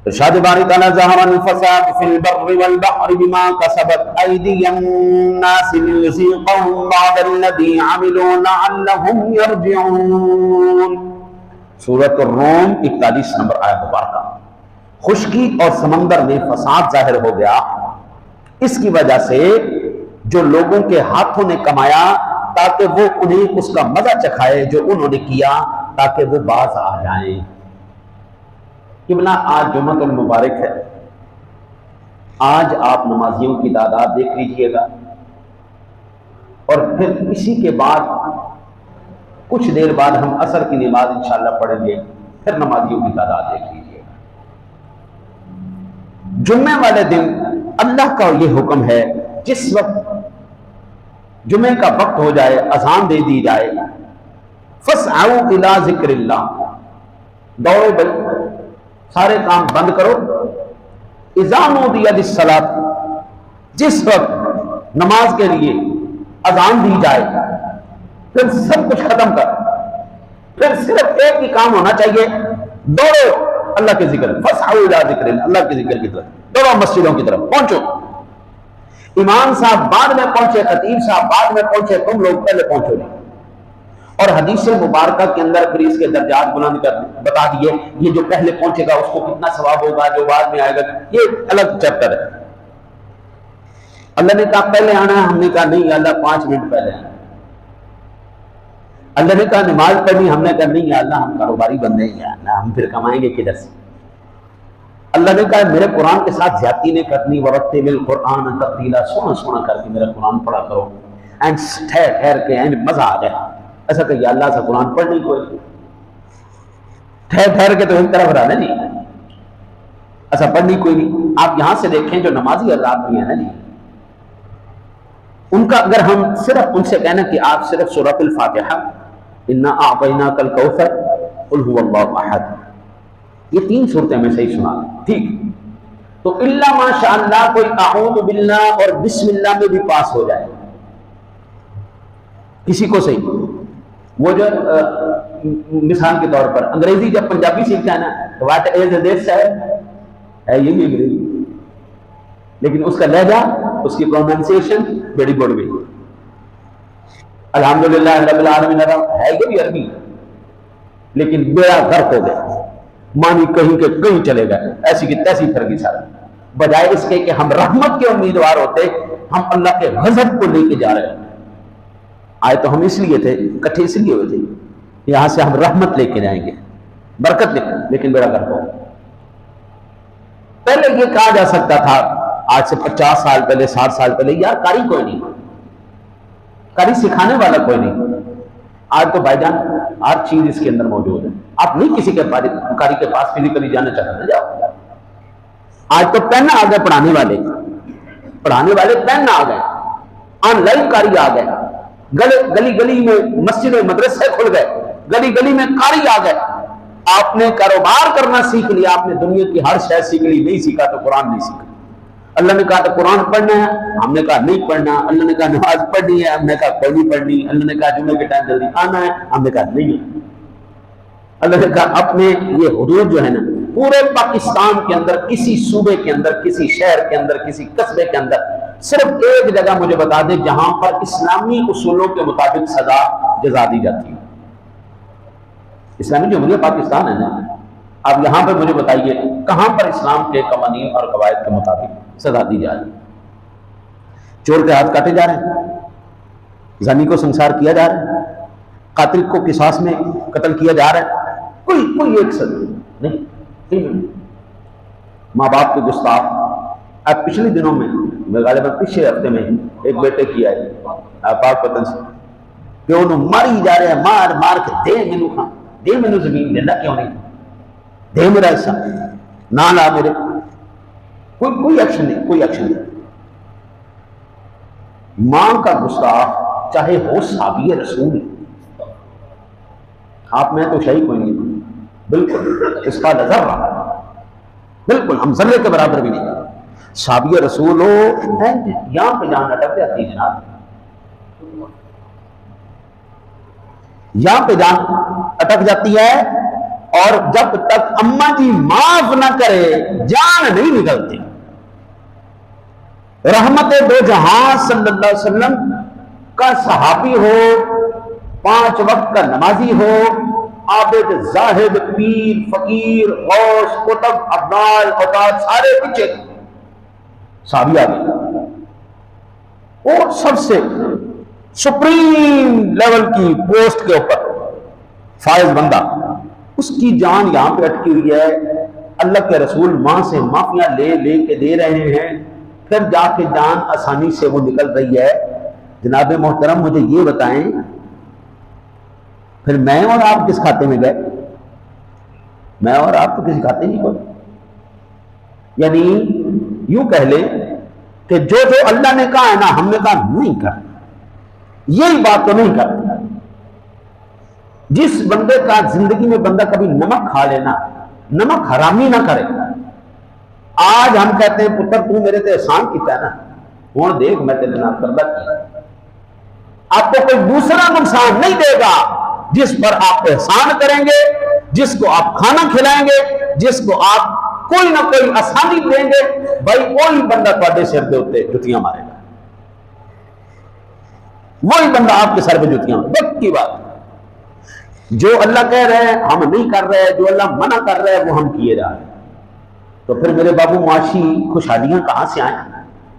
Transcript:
ارشاد باری تعالیٰ ظہر الفساد فی البر والبحر بما کسبت ایدی الناس لیذیقہم بعض الذی عملوا لعلہم یرجعون۔ سورۃ الروم 41 نمبر آیت مبارکہ۔ خشکی اور سمندر میں فساد ظاہر ہو گیا، اس کی وجہ سے جو لوگوں کے ہاتھوں نے کمایا تاکہ وہ انہیں اس کا مزہ چکھائے جو انہوں نے کیا، تاکہ وہ باز آ جائیں۔ قبلہ آج جمعۃ المبارک ہے، آج آپ نمازیوں کی تعداد دیکھ لیجئے گا، اور پھر اسی کے بعد کچھ دیر بعد ہم عصر کی نماز انشاءاللہ پڑھیں گے، پھر نمازیوں کی تعداد دیکھ لیجئے گا۔ جمعے والے دن اللہ کا یہ حکم ہے، جس وقت جمعے کا وقت ہو جائے، اذان دے دی جائے، فَاسْعَوْا إِلَىٰ ذِكْرِ اللَّهِ، دوڑو بھائی، سارے کام بند کرو۔ اِذَا نُودِیَ لِلصَّلَاةِ، جس وقت نماز کے لیے اذان دی جائے، پھر سب کچھ ختم کر، پھر صرف ایک ہی کام ہونا چاہیے، دوڑو اللہ کے ذکر، فَاسْعَوْا إِلَىٰ ذِكْرِ اللَّهِ، اللہ کے ذکر کی طرف دوڑو، مسجدوں کی طرف پہنچو۔ امام صاحب بعد میں پہنچے، خطیب صاحب بعد میں پہنچے، تم لوگ پہلے پہنچو نہیں۔ اور حدیث مبارکہ کے اندر پھر اس کے درجات بلند کر بتا دیے، یہ جو پہلے پہنچے گا اس کو کتنا ثواب ہوگا، جو بعد میں آئے گا یہ الگ چیپٹر ہے۔ اللہ نے کہا پہلے آنا ہے، ہم نے کہا نہیں اللہ 5 منٹ پہلے آنا۔ اللہ نے کہا نماز پڑھنی، ہم نے کہا نہیں اللہ ہم کاروباری بندے ہیں، اللہ ہم پھر کمائیں گے کدھر سے۔ اللہ نے کہا میرے قرآن کے ساتھ زیادتی نہیں کرنی، وَرَتِّلِ الْقُرْآنَ تَرْتِیلًا، سونا سونا کر کے میرا قرآن پڑھا کرو، اینڈ ٹھہر کے اینڈ مزہ آ جائے۔ ایسا کہ یا اللہ سے قرآن پڑھنی کوئی ٹھہر کے تو ایک طرف رہنا جی، ایسا پڑھنی کوئی نہیں۔ آپ یہاں سے دیکھیں جو نمازی حضرات بھی ہیں نا جی، ان کا اگر ہم صرف ان سے کہنا کہ آپ صرف سورۃ الفاتحہ، انا اعطیناک الکوثر، قل هو اللہ احد، یہ 3 صورتیں میں صحیح سنا ٹھیک، تو الا ماشاء اللہ کوئی اعوذ باللہ اور بسم اللہ میں بھی پاس ہو جائے کسی کو صحیح۔ وہ جو مثال کے طور پر انگریزی جب پنجابی سیکھتا ہے نا، واٹ از دس ہے یہ بھی انگریزی، لیکن اس کا لہجہ، اس کی پروننسیشن بڑی بڑھ گئی۔ الحمدللہ رب العالمین ہے یہ بھی عربی، لیکن بیڑا غرق ہو گیا، معنی کہیں کہ کہیں چلے گئے، ایسی کی تیسی پھر گئی سارا۔ بجائے اس کے کہ ہم رحمت کے امیدوار ہوتے، ہم اللہ کے غضب کو لے کے جا رہے ہیں۔ آئے تو ہم اس لیے تھے، اکٹھے اس لیے ہوئے تھے، یہاں سے ہم رحمت لے کے جائیں گے، برکت لے کے، لیکن بیڑا غرق ہو۔ پہلے یہ کہا جا سکتا تھا آج سے 50 سال پہلے، 60 سال پہلے، یار قاری کوئی نہیں، قاری سکھانے والا کوئی نہیں۔ آج تو بھائی جان ہر چیز اس کے اندر موجود ہے، آپ نہیں کسی کے قاری کے پاس فزیکلی جانا چاہتے جاؤ۔ آج تو پین آ گئے، پڑھانے والے پین آ گئے، آن لائن قاری آ گئے، گلی گلی میں مسجد و مدرسے کھل گئے، گلی گلی میں قاری آ گئے۔ آپ نے کاروبار کرنا سیکھ لیا، آپ نے دنیا کی ہر شے سیکھ لی، نہیں سیکھا تو قرآن نہیں سیکھا۔ اللہ نے کہا تو قرآن پڑھنا ہے، ہم نے کہا نہیں پڑھنا۔ اللہ نے کہا نماز پڑھنی ہے، ہم نے کہا کوئی نہیں پڑھنی۔ اللہ نے کہا جمعے کے ٹائم جلدی آنا ہے، ہم نے کہا نہیں۔ اللہ نے کہا اپنے یہ حدود جو ہے نا، پورے پاکستان کے اندر، کسی صوبے کے اندر، کسی شہر کے اندر، کسی قصبے کے اندر صرف ایک جگہ مجھے بتا دیں جہاں پر اسلامی اصولوں کے مطابق سزا جزا دی جاتی ہے۔ اسلامی جمہوریہ پاکستان ہے نا، اب یہاں پر مجھے بتائیے کہاں پر اسلام کے قوانین اور قواعد کے مطابق سزا دی جا رہی ہے؟ چور کے ہاتھ کاٹے جا رہے ہیں، زانی کو سنسار کیا جا رہا ہے، قاتل کو قصاص میں قتل کیا جا رہا ہے، کوئی ایک سزا نہیں۔ ماں باپ کے گستاخ، اب پچھلے دنوں میں غالباً پچھلے ہفتے میں ایک بیٹے کی آئی پاک وطن سے کہ انہوں ماری جا رہے ہیں، مار مار کے دے مینو خان، دے مینو زمین، دینا کیوں نہیں، دے میرا حصہ، نہ لا میرے، کوئی ایکشن نہیں، کوئی ایکشن نہیں۔ ماں کا گستاخ چاہے ہو صحابی رسول، آپ میں تو شہید کوئی نہیں، بالکل اس کا نظر رہا، بالکل ہم ذرے کے برابر بھی نہیں، صحابی رسول ہو، یہاں پہ جان اٹک جاتی ہے جناب، یہاں پہ جان اٹک جاتی ہے، اور جب تک اماں جی معاف نہ کرے جان نہیں نکلتی. رحمت دو جہاں صلی اللہ علیہ وسلم کا صحابی ہو، 5 وقت کا نمازی ہو، عابد، زاہد، پیر، فقیر، غوث، قطب، ابدال، اوتاد، سارے پیچھے صحابی آ گئے. اور سب سے سپریم لیول کی پوسٹ کے اوپر فائز بندہ، اس کی جان یہاں پہ اٹکی ہوئی ہے. اللہ کے رسول وہاں سے معافیاں لے کے دے رہے ہیں، پھر جا کے جان آسانی سے وہ نکل رہی ہے. جناب محترم مجھے یہ بتائیں، پھر میں اور آپ کس کھاتے میں گئے؟ میں اور آپ تو کسی کھاتے نہیں گئے. یعنی یوں کہہ لیں کہ جو اللہ نے کہا ہے نا، ہم نے کہا نہیں کرنا، یہی بات تو نہیں کرنا. جس بندے کا زندگی میں بندہ کبھی نمک کھا لینا، نمک حرامی نہ کرے. آج ہم کہتے ہیں پتر تو میرے تے احسان کیتا ہے نا، ہوں دیکھ میں تیرے نام کردہ کیا. آپ کو کوئی دوسرا نقصان نہیں دے گا جس پر آپ احسان کریں گے، جس کو آپ کھانا کھلائیں گے، جس کو آپ کوئی نہ کوئی آسانی دیں گے. بھائی کوئی بندہ تھوڑے سر دے اوتے جتیاں مارے گا، وہی بندہ آپ کے سر پہ جتیاں مارے. وقت کی بات، جو اللہ کہہ رہے ہیں ہم نہیں کر رہے، جو اللہ منع کر رہے ہیں وہ ہم کیے جا رہے ہیں. تو پھر میرے بابو معاشی خوشحالیاں کہاں سے آئیں؟